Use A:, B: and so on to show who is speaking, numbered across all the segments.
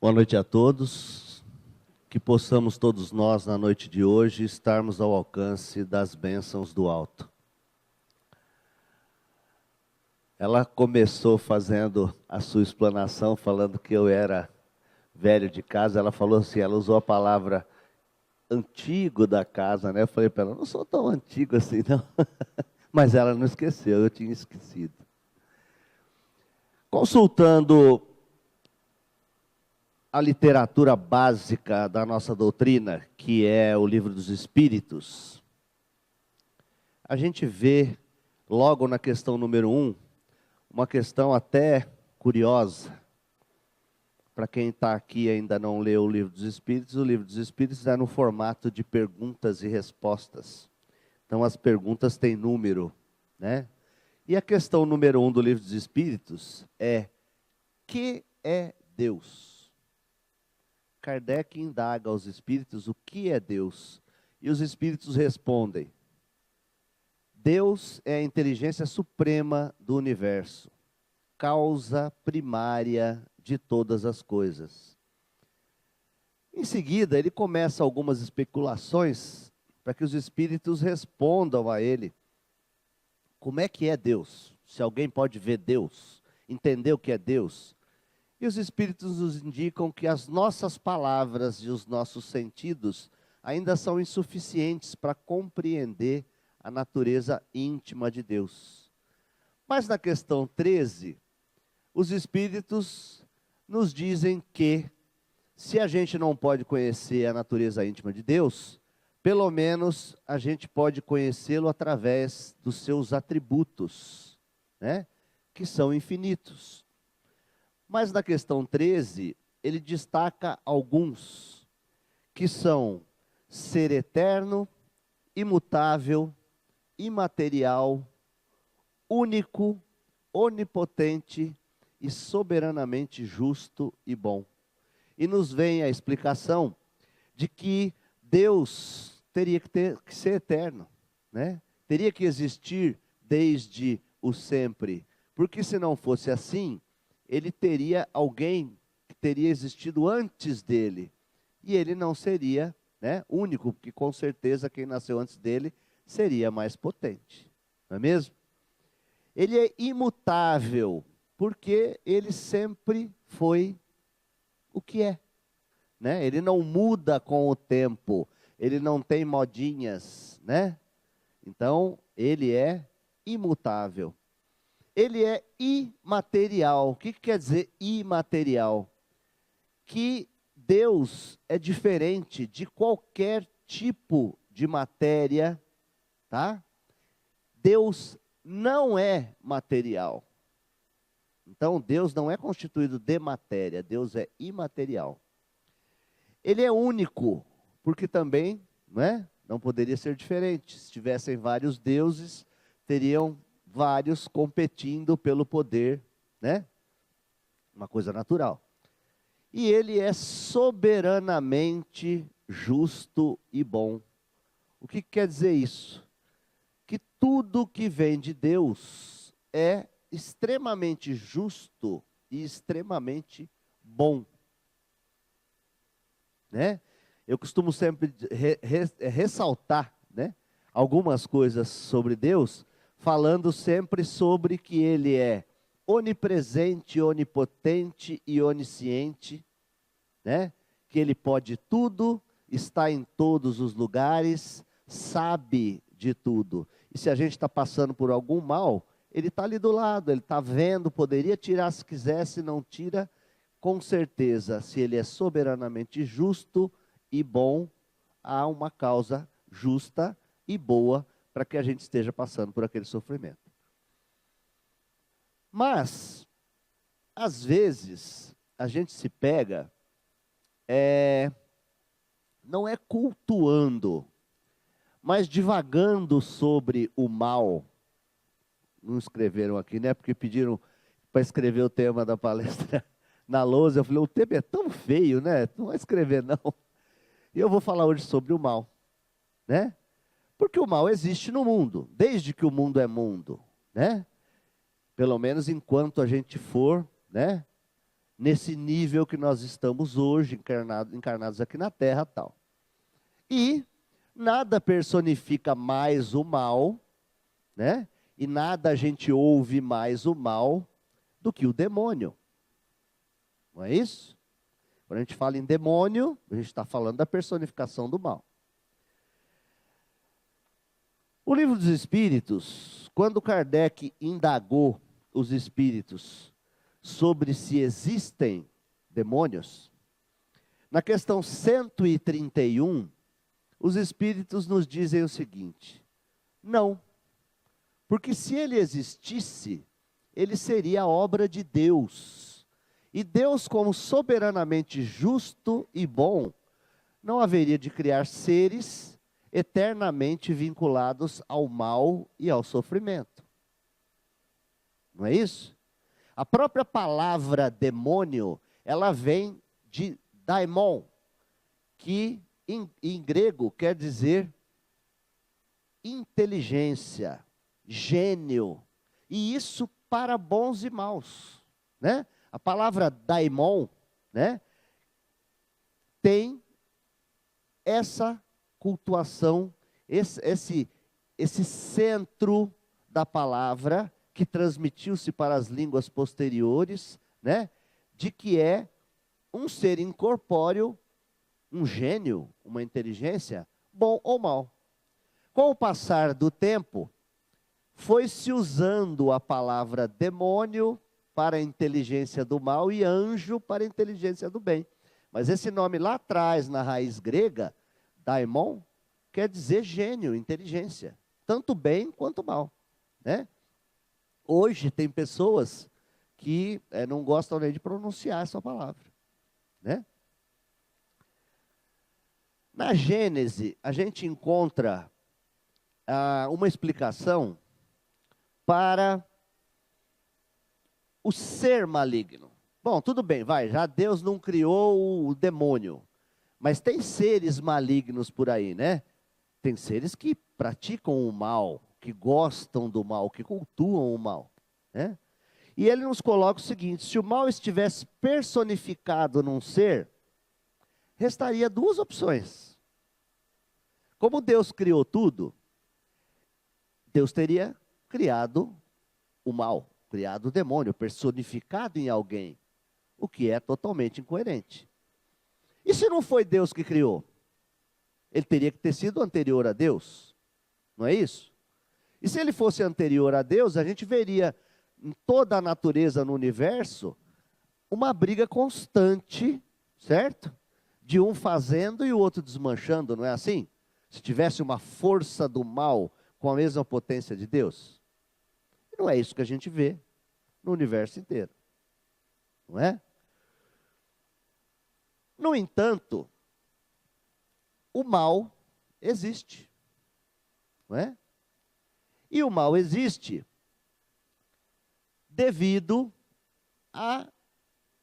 A: Boa noite a todos, que possamos todos nós, na noite de hoje, estarmos ao alcance das bênçãos do alto. Ela começou fazendo a sua explanação, falando que eu era velho de casa. Ela falou assim, ela usou a palavra antigo da casa, né? Eu falei para ela, não sou tão antigo assim não, mas ela não esqueceu, eu tinha esquecido. Consultando a literatura básica da nossa doutrina, que é o Livro dos Espíritos, a gente vê logo na questão número 1, uma questão até curiosa. Para quem está aqui e ainda não leu o Livro dos Espíritos, o Livro dos Espíritos é no formato de perguntas e respostas. Então as perguntas têm número, né? E a questão número 1 do Livro dos Espíritos é: que é Deus? Kardec indaga aos espíritos o que é Deus. E os espíritos respondem: Deus é a inteligência suprema do universo, causa primária de todas as coisas. Em seguida, ele começa algumas especulações para que os espíritos respondam a ele. Como é que é Deus? Se alguém pode ver Deus, entender o que é Deus. E os espíritos nos indicam que as nossas palavras e os nossos sentidos ainda são insuficientes para compreender a natureza íntima de Deus. Mas na questão 13, os espíritos nos dizem que, se a gente não pode conhecer a natureza íntima de Deus, pelo menos a gente pode conhecê-lo através dos seus atributos, né? Que são infinitos. Mas na questão 13, ele destaca alguns, que são ser eterno, imutável, imaterial, único, onipotente e soberanamente justo e bom. E nos vem a explicação de que Deus teria que ser eterno, né? Teria que existir desde o sempre, porque se não fosse assim, ele teria alguém que teria existido antes dele, e ele não seria, né, único, porque com certeza quem nasceu antes dele seria mais potente, não é mesmo? Ele é imutável, porque ele sempre foi o que é, né? Ele não muda com o tempo, ele não tem modinhas, né? Então, ele é imutável. Ele é imaterial. O que quer dizer imaterial? Que Deus é diferente de qualquer tipo de matéria, tá? Deus não é material. Então, Deus não é constituído de matéria, Deus é imaterial. Ele é único, porque também, não poderia ser diferente. Se tivessem vários deuses, teriam vários competindo pelo poder, né? Uma coisa natural. E ele é soberanamente justo e bom. O que quer dizer isso? Que tudo que vem de Deus é extremamente justo e extremamente bom, né? Eu costumo sempre ressaltar, né, algumas coisas sobre Deus, falando sempre sobre que ele é onipresente, onipotente e onisciente, né? Que ele pode tudo, está em todos os lugares, sabe de tudo. E se a gente está passando por algum mal, ele está ali do lado, ele está vendo, poderia tirar se quisesse, não tira. Com certeza, se ele é soberanamente justo e bom, há uma causa justa e boa para que a gente esteja passando por aquele sofrimento. Mas, às vezes, a gente se pega, não é cultuando, mas divagando sobre o mal. Não escreveram aqui, né? Porque pediram para escrever o tema da palestra na lousa. Eu falei, o tema é tão feio, né? Não vai escrever, não. E eu vou falar hoje sobre o mal, né? Porque o mal existe no mundo, desde que o mundo é mundo, né? Pelo menos enquanto a gente for, né, nesse nível que nós estamos hoje, encarnados aqui na Terra, tal. E nada personifica mais o mal, né? E nada a gente ouve mais o mal do que o demônio. Não é isso? Quando a gente fala em demônio, a gente está falando da personificação do mal. O Livro dos Espíritos, quando Kardec indagou os espíritos sobre se existem demônios, na questão 131, os espíritos nos dizem o seguinte: não, porque se ele existisse, ele seria a obra de Deus. E Deus, como soberanamente justo e bom, não haveria de criar seres eternamente vinculados ao mal e ao sofrimento. Não é isso? A própria palavra demônio, ela vem de daimon, que em grego quer dizer inteligência, gênio, e isso para bons e maus, né? A palavra daimon, né, tem essa cultuação, esse centro da palavra que transmitiu-se para as línguas posteriores, né, de que é um ser incorpóreo, um gênio, uma inteligência, bom ou mal. Com o passar do tempo, foi-se usando a palavra demônio para a inteligência do mal e anjo para a inteligência do bem. Mas esse nome lá atrás, na raiz grega, daimon, quer dizer gênio, inteligência, tanto bem quanto mal, né? Hoje tem pessoas que não gostam nem de pronunciar essa palavra, né? Na Gênese, a gente encontra uma explicação para o ser maligno. Bom, tudo bem, já Deus não criou o demônio, mas tem seres malignos por aí, né? Tem seres que praticam o mal, que gostam do mal, que cultuam o mal, né? E ele nos coloca o seguinte: se o mal estivesse personificado num ser, restaria duas opções. Como Deus criou tudo, Deus teria criado o mal, criado o demônio, personificado em alguém, o que é totalmente incoerente. E se não foi Deus que criou? Ele teria que ter sido anterior a Deus, não é isso? E se ele fosse anterior a Deus, a gente veria em toda a natureza no universo uma briga constante, certo? De um fazendo e o outro desmanchando, não é assim? Se tivesse uma força do mal com a mesma potência de Deus. Não é isso que a gente vê no universo inteiro, não é? No entanto, o mal existe, não é? E o mal existe devido a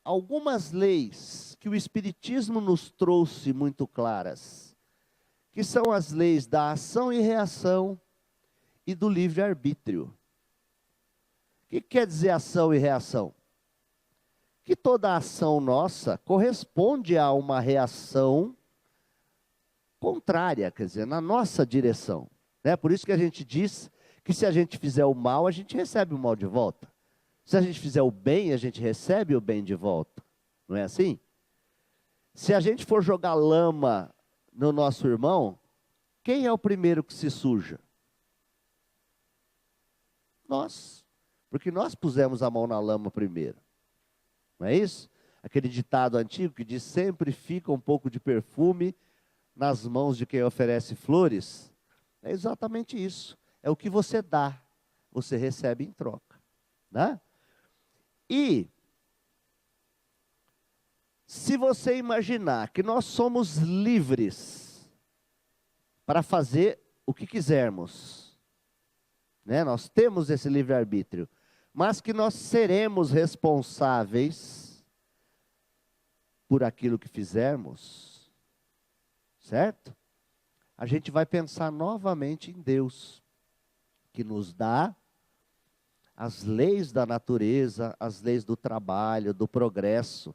A: algumas leis que o Espiritismo nos trouxe muito claras, que são as leis da ação e reação e do livre-arbítrio. O que quer dizer ação e reação? Que toda ação nossa corresponde a uma reação contrária, quer dizer, na nossa direção, né? Por isso que a gente diz que se a gente fizer o mal, a gente recebe o mal de volta. Se a gente fizer o bem, a gente recebe o bem de volta. Não é assim? Se a gente for jogar lama no nosso irmão, quem é o primeiro que se suja? Nós. Porque nós pusemos a mão na lama primeiro. Não é isso? Aquele ditado antigo que diz: sempre fica um pouco de perfume nas mãos de quem oferece flores. É exatamente isso. É o que você dá, você recebe em troca, né? E se você imaginar que nós somos livres para fazer o que quisermos, né? Nós temos esse livre-arbítrio, mas que nós seremos responsáveis por aquilo que fizermos, certo? A gente vai pensar novamente em Deus, que nos dá as leis da natureza, as leis do trabalho, do progresso,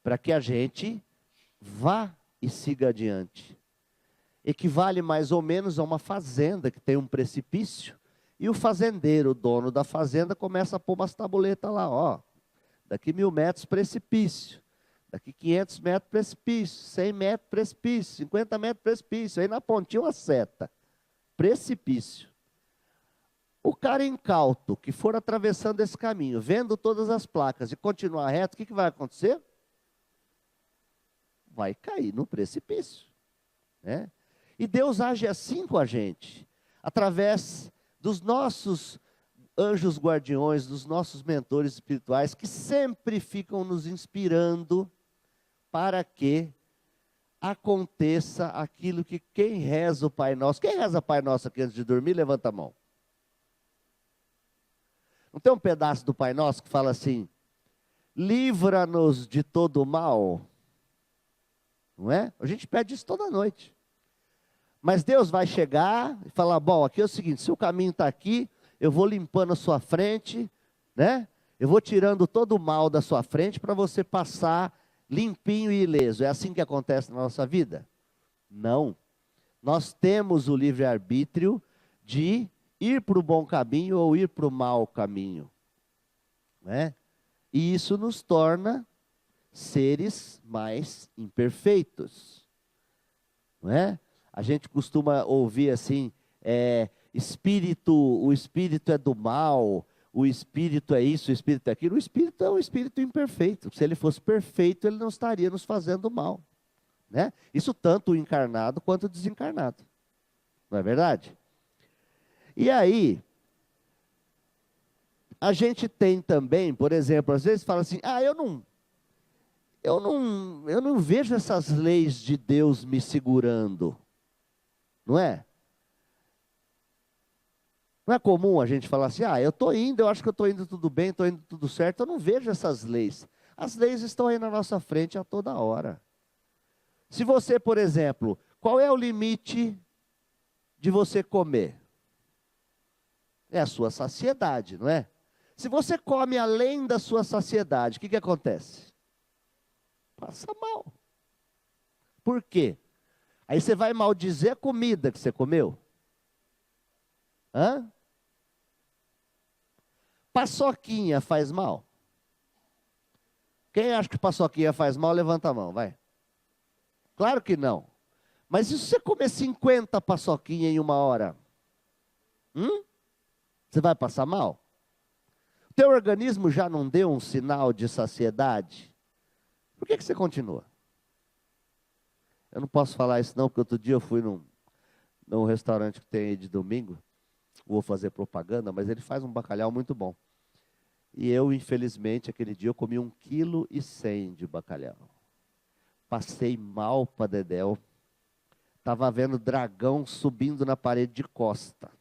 A: para que a gente vá e siga adiante. Equivale mais ou menos a uma fazenda que tem um precipício, e o fazendeiro, o dono da fazenda, começa a pôr umas tabuletas lá, ó, daqui 1000 metros precipício, daqui 500 metros precipício, 100 metros precipício, 50 metros precipício, aí na pontinha uma seta, precipício. O cara incauto que for atravessando esse caminho, vendo todas as placas e continuar reto, o que vai acontecer? Vai cair no precipício, né? E Deus age assim com a gente, através dos nossos anjos guardiões, dos nossos mentores espirituais, que sempre ficam nos inspirando para que aconteça aquilo que quem reza o Pai Nosso. Quem reza o Pai Nosso aqui antes de dormir, levanta a mão. Não tem um pedaço do Pai Nosso que fala assim: livra-nos de todo o mal? Não é? A gente pede isso toda noite. Mas Deus vai chegar e falar: bom, aqui é o seguinte, se o caminho está aqui, eu vou limpando a sua frente, né? Eu vou tirando todo o mal da sua frente para você passar limpinho e ileso. É assim que acontece na nossa vida? Não. Nós temos o livre-arbítrio de ir para o bom caminho ou ir para o mau caminho, né? E isso nos torna seres mais imperfeitos, não é? A gente costuma ouvir assim, o espírito é do mal, o espírito é isso, o espírito é aquilo. O espírito é um espírito imperfeito. Se ele fosse perfeito, ele não estaria nos fazendo mal, né? Isso tanto o encarnado quanto o desencarnado, não é verdade? E aí, a gente tem também, por exemplo, às vezes fala assim: ah, eu não vejo essas leis de Deus me segurando. Não é? Não é comum a gente falar assim: ah, eu estou indo, eu acho que eu estou indo tudo bem, estou indo tudo certo, eu não vejo essas leis. As leis estão aí na nossa frente a toda hora. Se você, por exemplo, qual é o limite de você comer? É a sua saciedade, não é? Se você come além da sua saciedade, o que acontece? Passa mal. Por quê? Aí você vai maldizer a comida que você comeu? Hã? Paçoquinha faz mal? Quem acha que paçoquinha faz mal, levanta a mão, vai. Claro que não. Mas e se você comer 50 paçoquinhas em 1 hora? Você vai passar mal? O teu organismo já não deu um sinal de saciedade? Por que você continua? Eu não posso falar isso não, porque outro dia eu fui num restaurante que tem aí de domingo, vou fazer propaganda, mas ele faz um bacalhau muito bom. E eu, infelizmente, aquele dia eu comi 1,1 kg de bacalhau. Passei mal para dedéu. Estava vendo dragão subindo na parede de costa.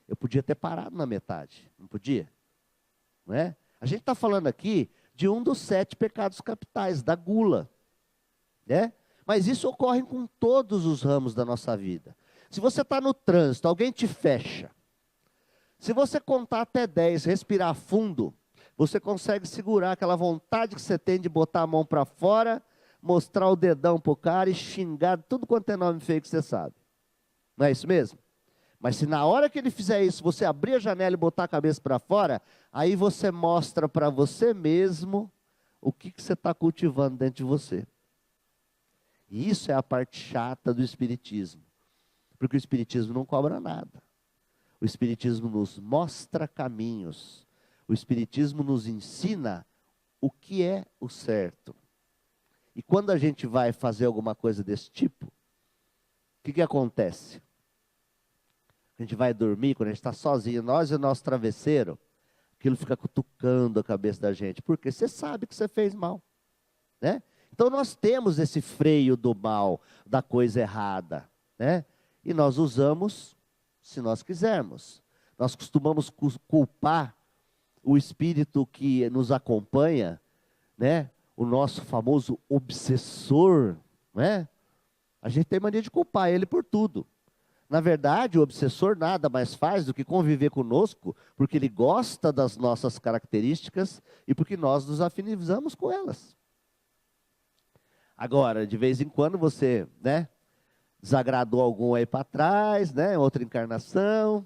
A: Eu podia ter parado na metade, não podia? Não é? A gente está falando aqui de um dos 7 pecados capitais, da gula, né? Mas isso ocorre com todos os ramos da nossa vida. Se você está no trânsito, alguém te fecha. Se você contar até 10, respirar fundo, você consegue segurar aquela vontade que você tem de botar a mão para fora, mostrar o dedão para o cara e xingar tudo quanto é nome feio que você sabe. Não é isso mesmo? Mas se na hora que ele fizer isso, você abrir a janela e botar a cabeça para fora, aí você mostra para você mesmo o que você está cultivando dentro de você. E isso é a parte chata do Espiritismo. Porque o Espiritismo não cobra nada. O Espiritismo nos mostra caminhos. O Espiritismo nos ensina o que é o certo. E quando a gente vai fazer alguma coisa desse tipo, o que acontece? A gente vai dormir, quando a gente está sozinho, nós e o nosso travesseiro, aquilo fica cutucando a cabeça da gente, porque você sabe que você fez mal, né? Então nós temos esse freio do mal, da coisa errada, né? E nós usamos se nós quisermos. Nós costumamos culpar o espírito que nos acompanha, né? O nosso famoso obsessor, né? A gente tem mania de culpar ele por tudo. Na verdade, o obsessor nada mais faz do que conviver conosco, porque ele gosta das nossas características e porque nós nos afinizamos com elas. Agora, de vez em quando você, né, desagradou algum aí para trás, né, outra encarnação,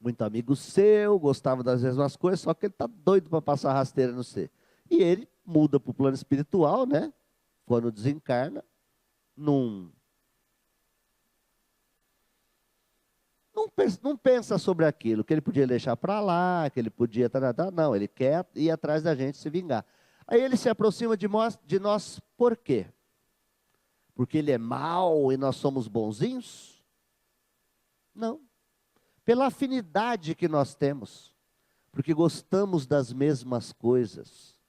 A: muito amigo seu, gostava das mesmas coisas, só que ele está doido para passar rasteira no você. E ele muda para o plano espiritual, né, quando desencarna, não pensa sobre aquilo, que ele podia deixar para lá, que ele podia... Não, ele quer ir atrás da gente se vingar. Aí ele se aproxima de nós por quê? Porque ele é mau e nós somos bonzinhos? Não. Pela afinidade que nós temos. Porque gostamos das mesmas coisas.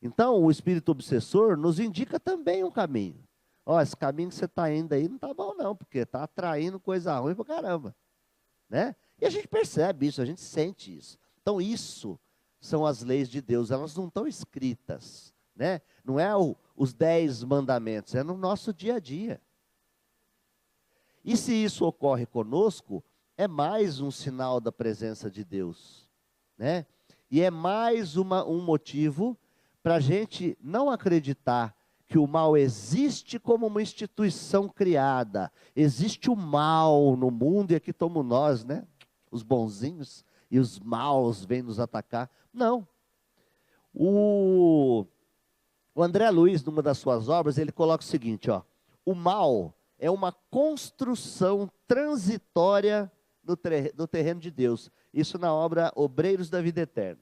A: Então, o espírito obsessor nos indica também um caminho. Ó, esse caminho que você está indo aí não está bom não, porque está atraindo coisa ruim para caramba. Né? E a gente percebe isso, a gente sente isso. Então, isso são as leis de Deus, elas não estão escritas. Né? Não é os 10 mandamentos, é no nosso dia a dia. E se isso ocorre conosco, é mais um sinal da presença de Deus. Né? E é mais um motivo para a gente não acreditar que o mal existe como uma instituição criada. Existe o mal no mundo e aqui estamos nós, né? Os bonzinhos e os maus vêm nos atacar. Não. O André Luiz, numa das suas obras, ele coloca o seguinte, ó. O mal é uma construção transitória no terreno de Deus. Isso na obra Obreiros da Vida Eterna.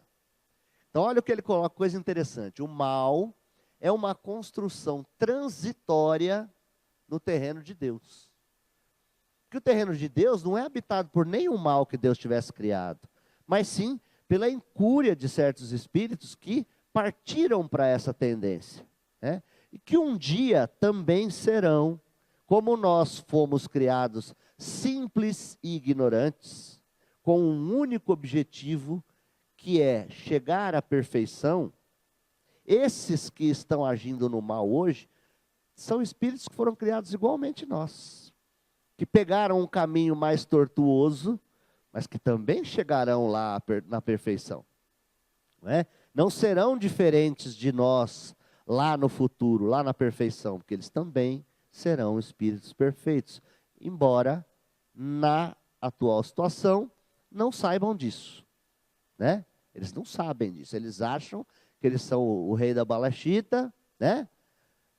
A: Então, olha o que ele coloca, coisa interessante. O mal é uma construção transitória no terreno de Deus. Porque o terreno de Deus não é habitado por nenhum mal que Deus tivesse criado, mas sim pela incúria de certos espíritos que partiram para essa tendência. Né? E que um dia também serão, como nós fomos criados simples e ignorantes, com um único objetivo, que é chegar à perfeição. Esses que estão agindo no mal hoje, são espíritos que foram criados igualmente nós, que pegaram um caminho mais tortuoso, mas que também chegarão lá na perfeição. Não é? Não serão diferentes de nós lá no futuro, lá na perfeição, porque eles também serão espíritos perfeitos, embora na atual situação não saibam disso. Né? Eles não sabem disso, eles acham que eles são o rei da balachita, né?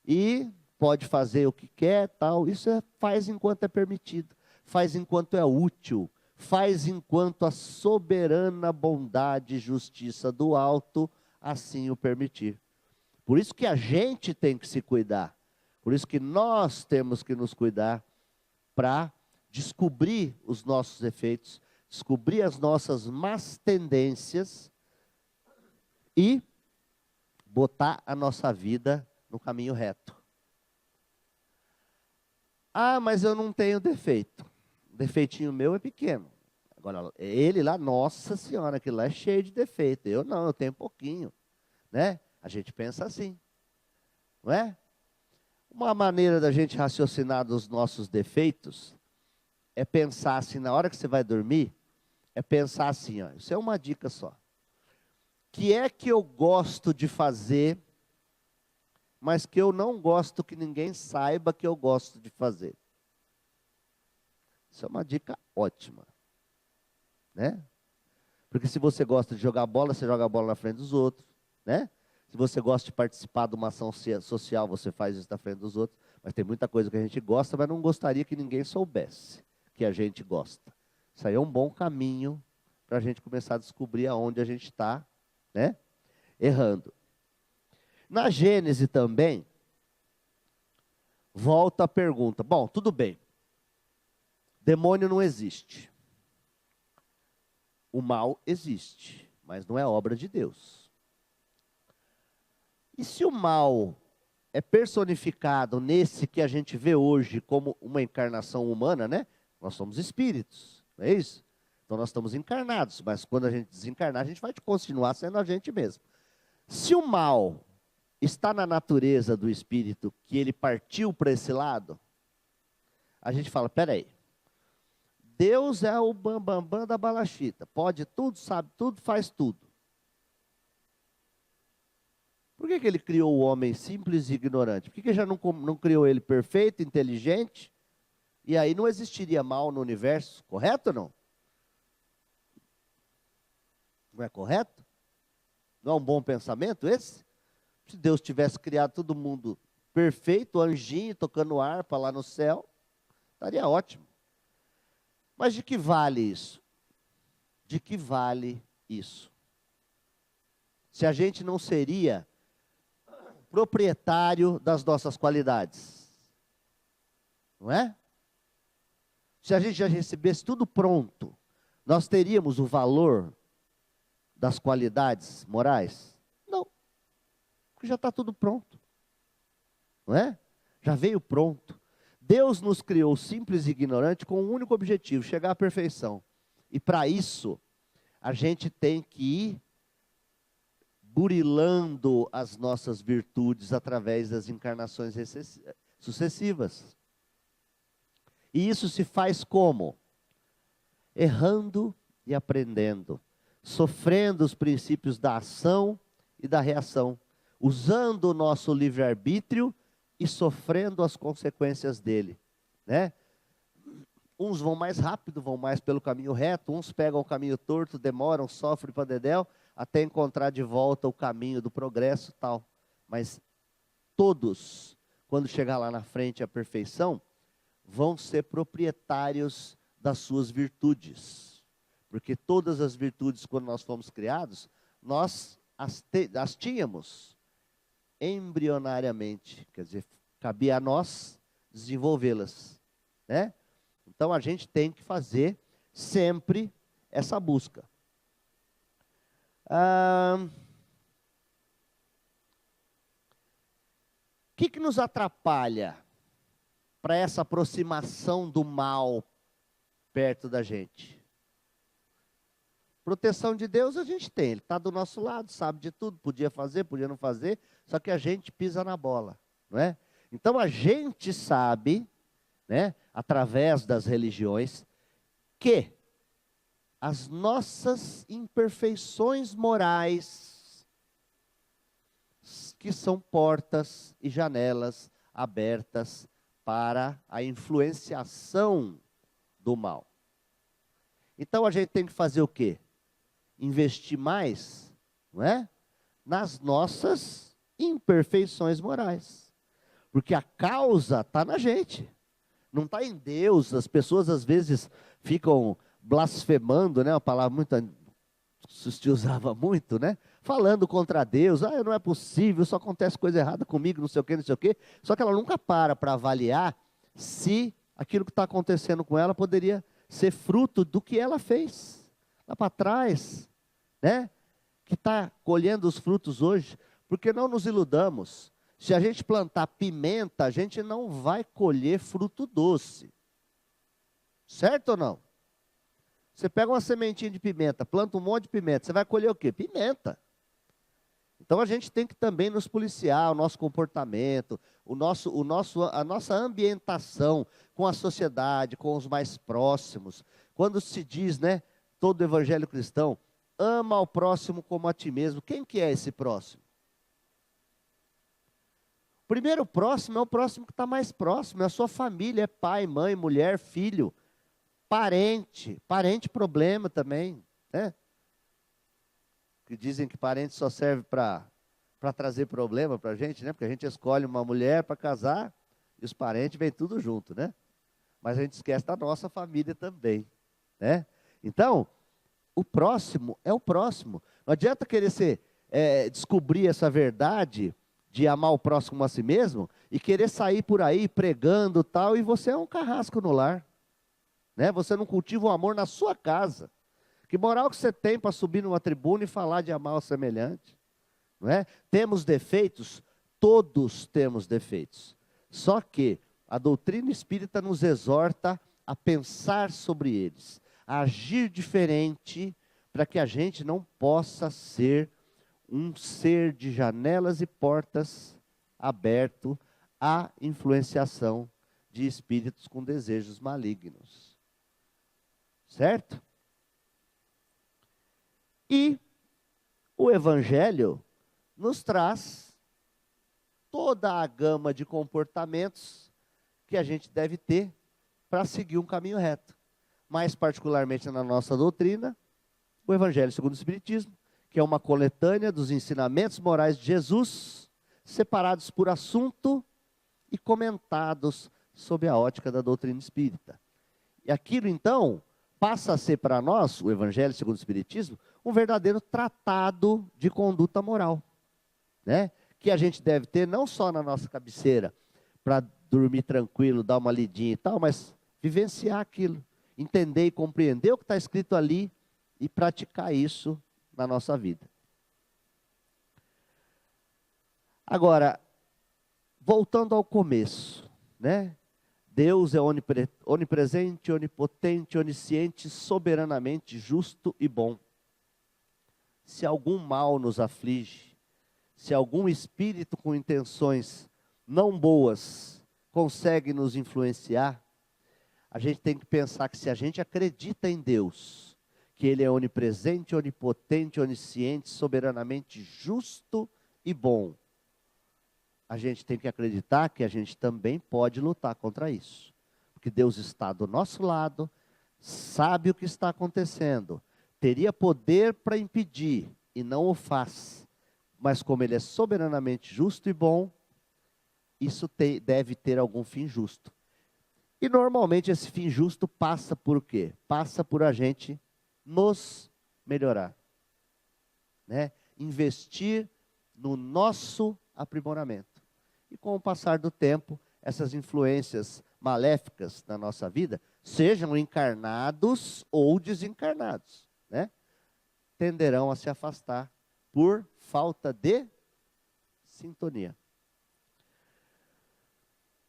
A: E pode fazer o que quer, tal. Isso faz enquanto é permitido, faz enquanto é útil, faz enquanto a soberana bondade e justiça do alto assim o permitir. Por isso que a gente tem que se cuidar, por isso que nós temos que nos cuidar para descobrir os nossos defeitos, descobrir as nossas más tendências e botar a nossa vida no caminho reto. Ah, mas eu não tenho defeito. O defeitinho meu é pequeno. Agora, ele lá, nossa senhora, aquilo lá é cheio de defeito. Eu não, eu tenho pouquinho. Né? A gente pensa assim. Não é? Uma maneira da gente raciocinar dos nossos defeitos é pensar assim, na hora que você vai dormir, é pensar assim, ó, isso é uma dica só. Que é que eu gosto de fazer, mas que eu não gosto que ninguém saiba que eu gosto de fazer. Isso é uma dica ótima. Né? Porque se você gosta de jogar bola, você joga a bola na frente dos outros. Né? Se você gosta de participar de uma ação social, você faz isso na frente dos outros. Mas tem muita coisa que a gente gosta, mas não gostaria que ninguém soubesse que a gente gosta. Isso aí é um bom caminho para a gente começar a descobrir aonde a gente está, né, errando. Na Gênese também, volta a pergunta. Bom, tudo bem. Demônio não existe. O mal existe, mas não é obra de Deus. E se o mal é personificado nesse que a gente vê hoje como uma encarnação humana, né? Nós somos espíritos, não é isso? Então nós estamos encarnados, mas quando a gente desencarnar, a gente vai continuar sendo a gente mesmo. Se o mal está na natureza do espírito, que ele partiu para esse lado, a gente fala, peraí, Deus é o bambambam da balachita. Pode tudo, sabe tudo, faz tudo. Por que ele criou o homem simples e ignorante? Por que já não criou ele perfeito, inteligente? E aí não existiria mal no universo, correto ou não? Não é correto? Não é um bom pensamento esse? Se Deus tivesse criado todo mundo perfeito, anjinho, tocando harpa lá no céu, estaria ótimo. Mas de que vale isso? De que vale isso? Se a gente não seria proprietário das nossas qualidades, não é? Se a gente já recebesse tudo pronto, nós teríamos o valor das qualidades morais? Não, porque já está tudo pronto, não é? Já veio pronto. Deus nos criou simples e ignorante com um único objetivo, chegar à perfeição. E para isso, a gente tem que ir burilando as nossas virtudes através das encarnações sucessivas. E isso se faz como? Errando e aprendendo, sofrendo os princípios da ação e da reação, usando o nosso livre-arbítrio e sofrendo as consequências dele, né? Uns vão mais rápido, vão mais pelo caminho reto, uns pegam o caminho torto, demoram, sofrem para dedéu, até encontrar de volta o caminho do progresso e tal. Mas todos, quando chegar lá na frente a perfeição, vão ser proprietários das suas virtudes. Porque todas as virtudes, quando nós fomos criados, nós as tínhamos embrionariamente, quer dizer, cabia a nós desenvolvê-las, né? Então a gente tem que fazer sempre essa busca. O que nos atrapalha para essa aproximação do mal perto da gente? Proteção de Deus a gente tem, Ele está do nosso lado, sabe de tudo, podia fazer, podia não fazer, só que a gente pisa na bola, não é? Então a gente sabe, né, através das religiões, que as nossas imperfeições morais, que são portas e janelas abertas para a influenciação do mal. Então a gente tem que fazer o quê? Investir mais, não é? Nas nossas imperfeições morais. Porque a causa está na gente, não está em Deus. As pessoas às vezes ficam blasfemando, né? Uma palavra muito, se usava muito, né? Falando contra Deus, não é possível, só acontece coisa errada comigo, não sei o quê, não sei o quê. Só que ela nunca para avaliar se aquilo que está acontecendo com ela poderia ser fruto do que ela fez lá para trás, né? Que está colhendo os frutos hoje. Porque não nos iludamos, se a gente plantar pimenta, a gente não vai colher fruto doce, certo ou não? Você pega uma sementinha de pimenta, planta um monte de pimenta, você vai colher o quê? Pimenta. Então a gente tem que também nos policiar, o nosso comportamento, a nossa ambientação com a sociedade, com os mais próximos. Quando se diz, né, todo evangelho cristão, ama ao próximo como a ti mesmo. Quem que é esse próximo? O primeiro próximo é o próximo que está mais próximo, é a sua família, é pai, mãe, mulher, filho, parente problema também, né? Que dizem que parente só serve para trazer problema para a gente, né? Porque a gente escolhe uma mulher para casar e os parentes vêm tudo junto, né? Mas a gente esquece da nossa família também, né? Então, o próximo é o próximo. Não adianta querer descobrir essa verdade de amar o próximo a si mesmo e querer sair por aí pregando tal, e você é um carrasco no lar, né? Você não cultiva o amor na sua casa. Que moral que você tem para subir numa tribuna e falar de amar o semelhante? Não é? Temos defeitos? Todos temos defeitos. Só que a doutrina espírita nos exorta a pensar sobre eles, a agir diferente, para que a gente não possa ser um ser de janelas e portas aberto à influenciação de espíritos com desejos malignos. certo? E o Evangelho nos traz toda a gama de comportamentos que a gente deve ter para seguir um caminho reto. Mais particularmente na nossa doutrina, o Evangelho segundo o Espiritismo, que é uma coletânea dos ensinamentos morais de Jesus, separados por assunto e comentados sob a ótica da doutrina espírita. E aquilo, então, passa a ser para nós, o Evangelho segundo o Espiritismo, um verdadeiro tratado de conduta moral, né? Que a gente deve ter não só na nossa cabeceira, para dormir tranquilo, dar uma lidinha e tal, mas vivenciar aquilo, entender e compreender o que está escrito ali e praticar isso na nossa vida. Agora, voltando ao começo, né? Deus é onipresente, onipotente, onisciente, soberanamente justo e bom. Se algum mal nos aflige, se algum espírito com intenções não boas consegue nos influenciar, a gente tem que pensar que se a gente acredita em Deus, que Ele é onipresente, onipotente, onisciente, soberanamente justo e bom, a gente tem que acreditar que a gente também pode lutar contra isso. Porque Deus está do nosso lado, sabe o que está acontecendo, teria poder para impedir e não o faz. Mas como Ele é soberanamente justo e bom, isso deve ter algum fim justo. E normalmente esse fim justo passa por quê? Passa por a gente nos melhorar, né? Investir no nosso aprimoramento. E com o passar do tempo, essas influências maléficas na nossa vida, sejam encarnados ou desencarnados, né? Tenderão a se afastar por falta de sintonia.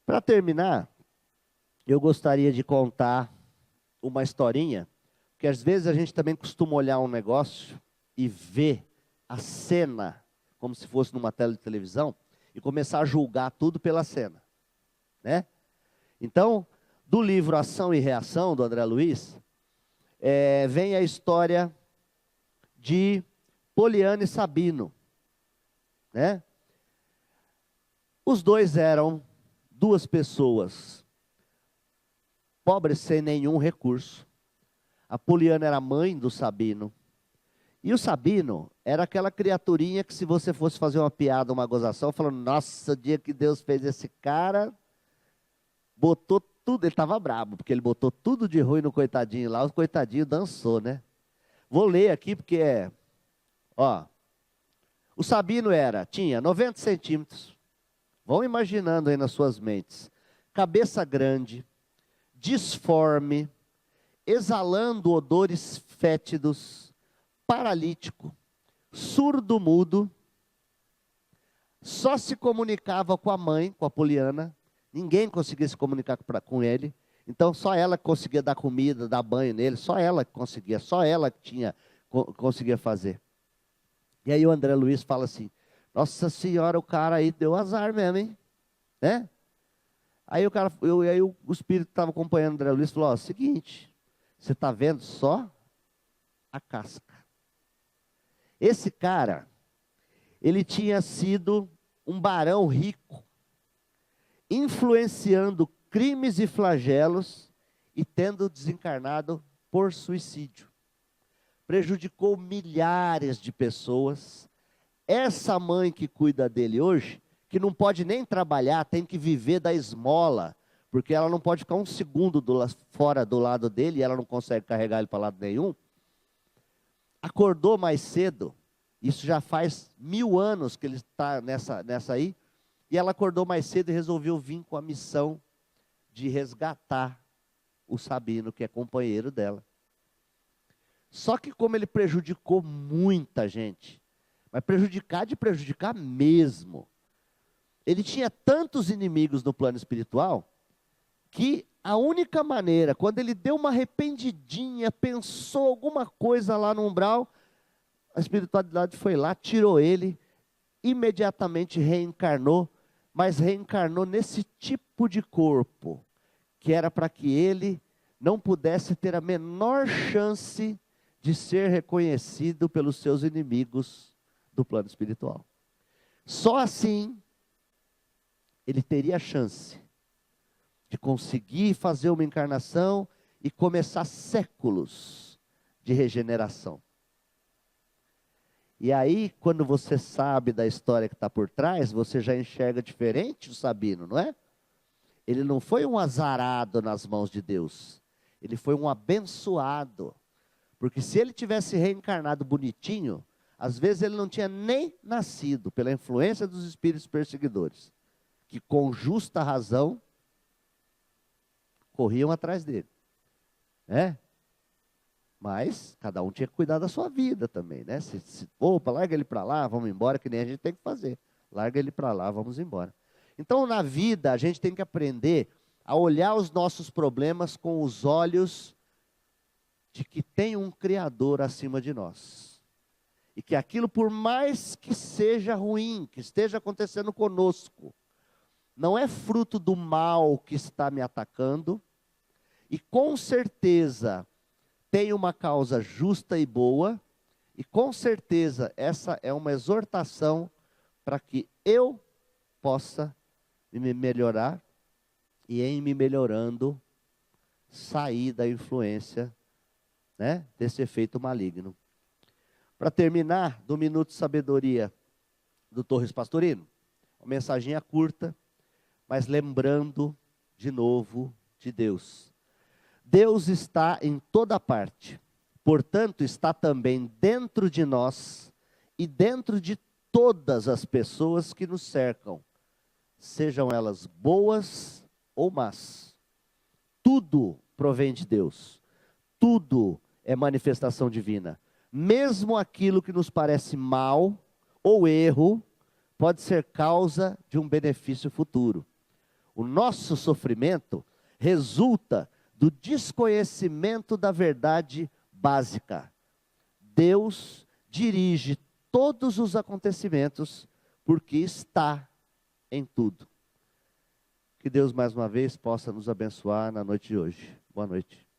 A: Para terminar, eu gostaria de contar uma historinha, que às vezes a gente também costuma olhar um negócio e ver a cena como se fosse numa tela de televisão e começar a julgar tudo pela cena, né? Então, do livro Ação e Reação, do André Luiz, vem a história de Poliana e Sabino, né? Os dois eram duas pessoas pobres sem nenhum recurso. A Poliana era mãe do Sabino. E o Sabino era aquela criaturinha que se você fosse fazer uma piada, uma gozação, falando, nossa, o dia que Deus fez esse cara, botou tudo, ele estava brabo, porque ele botou tudo de ruim no coitadinho lá, o coitadinho dançou, né? Vou ler aqui porque o Sabino tinha 90 centímetros, vão imaginando aí nas suas mentes, cabeça grande, disforme, exalando odores fétidos, paralítico, surdo-mudo, só se comunicava com a mãe, com a Poliana, ninguém conseguia se comunicar com ele, então só ela conseguia dar comida, dar banho nele, só ela conseguia, só ela conseguia fazer. E aí o André Luiz fala assim, nossa senhora, o cara aí deu azar mesmo, hein? Né? Aí o espírito estava acompanhando o André Luiz e falou, seguinte, você está vendo só a casca. Esse cara, ele tinha sido um barão rico, influenciando crimes e flagelos e tendo desencarnado por suicídio. Prejudicou milhares de pessoas. Essa mãe que cuida dele hoje, que não pode nem trabalhar, tem que viver da esmola, porque ela não pode ficar um segundo fora do lado dele, e ela não consegue carregar ele para lado nenhum, acordou mais cedo, isso já faz 1000 anos que ele está nessa aí, e ela acordou mais cedo e resolveu vir com a missão de resgatar o Sabino, que é companheiro dela. Só que como ele prejudicou muita gente, mas prejudicar mesmo, ele tinha tantos inimigos no plano espiritual, que a única maneira, quando ele deu uma arrependidinha, pensou alguma coisa lá no umbral, a espiritualidade foi lá, tirou ele, imediatamente reencarnou, mas reencarnou nesse tipo de corpo, que era para que ele não pudesse ter a menor chance de ser reconhecido pelos seus inimigos do plano espiritual. Só assim ele teria a chance de conseguir fazer uma encarnação e começar séculos de regeneração. E aí, quando você sabe da história que está por trás, você já enxerga diferente o Sabino, não é? Ele não foi um azarado nas mãos de Deus. Ele foi um abençoado. Porque se ele tivesse reencarnado bonitinho, às vezes ele não tinha nem nascido pela influência dos espíritos perseguidores, que com justa razão corriam atrás dele. Né? Mas cada um tinha que cuidar da sua vida também, né? Opa, larga ele para lá, vamos embora, que nem a gente tem que fazer. Larga ele para lá, vamos embora. Então, na vida, a gente tem que aprender a olhar os nossos problemas com os olhos de que tem um Criador acima de nós. E que aquilo, por mais que seja ruim, que esteja acontecendo conosco, não é fruto do mal que está me atacando, e com certeza tem uma causa justa e boa, e com certeza essa é uma exortação para que eu possa me melhorar, e em me melhorando, sair da influência, né, desse efeito maligno. Para terminar, do Minuto de Sabedoria do Torres Pastorino, uma mensaginha curta, mas lembrando de novo de Deus. Deus está em toda parte, portanto está também dentro de nós e dentro de todas as pessoas que nos cercam, sejam elas boas ou más. Tudo provém de Deus, tudo é manifestação divina. Mesmo aquilo que nos parece mal ou erro, pode ser causa de um benefício futuro. O nosso sofrimento resulta do desconhecimento da verdade básica. Deus dirige todos os acontecimentos porque está em tudo. Que Deus mais uma vez possa nos abençoar na noite de hoje. Boa noite.